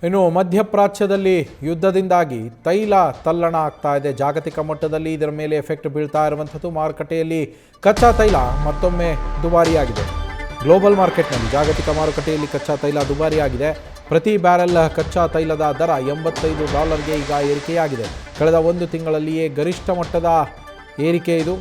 ಇನ್ನು ಮಧ್ಯಪ್ರಾಚ್ಯದಲ್ಲಿ ಯುದ್ಧದಿಂದಾಗಿ ತೈಲ ತಲ್ಲಣ ಆಗ್ತಾ ಇದೆ. ಜಾಗತಿಕ ಮಟ್ಟದಲ್ಲಿ ಇದರ ಮೇಲೆ ಎಫೆಕ್ಟ್ ಬೀಳ್ತಾ ಇರುವಂಥದ್ದು. ಮಾರುಕಟ್ಟೆಯಲ್ಲಿ ಕಚ್ಚಾ ತೈಲ ಮತ್ತೊಮ್ಮೆ ದುಬಾರಿಯಾಗಿದೆ. ಗ್ಲೋಬಲ್ ಮಾರ್ಕೆಟ್ನಲ್ಲಿ ಜಾಗತಿಕ ಮಾರುಕಟ್ಟೆಯಲ್ಲಿ ಕಚ್ಚಾ ತೈಲ ದುಬಾರಿಯಾಗಿದೆ. ಪ್ರತಿ ಬ್ಯಾರೆಲ್ ಕಚ್ಚಾ ತೈಲದ ದರ $85ಗೆ ಈಗ ಏರಿಕೆಯಾಗಿದೆ. ಕಳೆದ ಒಂದು ತಿಂಗಳಲ್ಲಿಯೇ ಗರಿಷ್ಠ ಮಟ್ಟದ ಏರಿಕೆ ಇದು.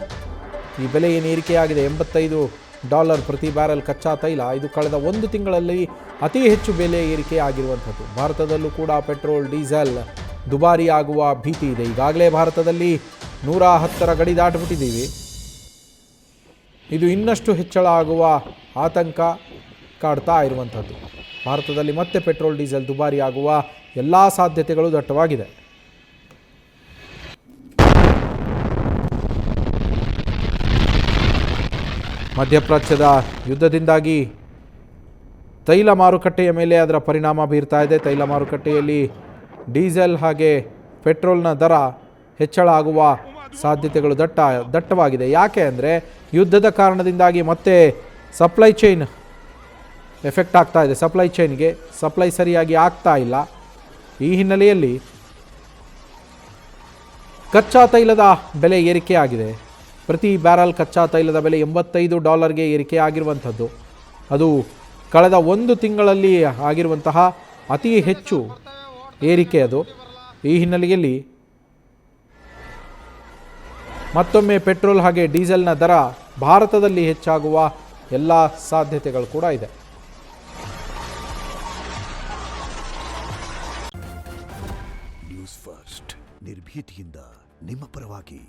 ಈ ಬೆಲೆ ಏನು ಏರಿಕೆಯಾಗಿದೆ $85 ಪ್ರತಿ ಬ್ಯಾರೆಲ್ ಕಚ್ಚಾ ತೈಲ, ಇದು ಕಳೆದ ಒಂದು ತಿಂಗಳಲ್ಲಿ ಅತಿ ಹೆಚ್ಚು ಬೆಲೆ ಏರಿಕೆ ಆಗಿರುವಂಥದ್ದು. ಭಾರತದಲ್ಲೂ ಕೂಡ ಪೆಟ್ರೋಲ್ ಡೀಸೆಲ್ ದುಬಾರಿ ಆಗುವ ಭೀತಿ ಇದೆ. ಈಗಾಗಲೇ ಭಾರತದಲ್ಲಿ 110ರ ಗಡಿ ದಾಟಿಬಿಟ್ಟಿದ್ದೀವಿ. ಇದು ಇನ್ನಷ್ಟು ಹೆಚ್ಚಳ ಆಗುವ ಆತಂಕ ಕಾಡ್ತಾ ಇರುವಂಥದ್ದು. ಭಾರತದಲ್ಲಿ ಮತ್ತೆ ಪೆಟ್ರೋಲ್ ಡೀಸೆಲ್ ದುಬಾರಿ ಆಗುವ ಎಲ್ಲ ಸಾಧ್ಯತೆಗಳು ದಟ್ಟವಾಗಿದೆ. ಮಧ್ಯಪ್ರಾಚ್ಯದ ಯುದ್ಧದಿಂದಾಗಿ ತೈಲ ಮಾರುಕಟ್ಟೆಯ ಮೇಲೆ ಅದರ ಪರಿಣಾಮ ಬೀರ್ತಾ ಇದೆ. ತೈಲ ಮಾರುಕಟ್ಟೆಯಲ್ಲಿ ಡೀಸೆಲ್ ಹಾಗೆ ಪೆಟ್ರೋಲ್ನ ದರ ಹೆಚ್ಚಳ ಆಗುವ ಸಾಧ್ಯತೆಗಳು ದಟ್ಟವಾಗಿದೆ. ಯಾಕೆ ಅಂದರೆ ಯುದ್ಧದ ಕಾರಣದಿಂದಾಗಿ ಮತ್ತೆ ಸಪ್ಲೈ ಚೈನ್ ಎಫೆಕ್ಟ್ ಆಗ್ತಾ ಇದೆ. ಸಪ್ಲೈ ಚೈನ್ಗೆ ಸಪ್ಲೈ ಸರಿಯಾಗಿ ಆಗ್ತಾ ಇಲ್ಲ. ಈ ಹಿನ್ನೆಲೆಯಲ್ಲಿ ಕಚ್ಚಾ ತೈಲದ ಬೆಲೆ ಏರಿಕೆ ಆಗಿದೆ. ಪ್ರತಿ ಬ್ಯಾರಲ್ ಕಚ್ಚಾ ತೈಲದ ಬೆಲೆ $85ಗೆ ಏರಿಕೆ ಆಗಿರುವಂಥದ್ದು. ಅದು ಕಳೆದ ಒಂದು ತಿಂಗಳಲ್ಲಿ ಆಗಿರುವಂತಹ ಅತಿ ಹೆಚ್ಚು ಏರಿಕೆ ಅದು. ಈ ಹಿನ್ನೆಲೆಯಲ್ಲಿ ಮತ್ತೊಮ್ಮೆ ಪೆಟ್ರೋಲ್ ಹಾಗೆ ಡೀಸೆಲ್ನ ದರ ಭಾರತದಲ್ಲಿ ಹೆಚ್ಚಾಗುವ ಎಲ್ಲ ಸಾಧ್ಯತೆಗಳು ಕೂಡ ಇದೆ. ನ್ಯೂಸ್ ಫಸ್ಟ್ ನಿರ್ಭೀತಿಯಿಂದ ನಿಮ್ಮ ಪರವಾಗಿ.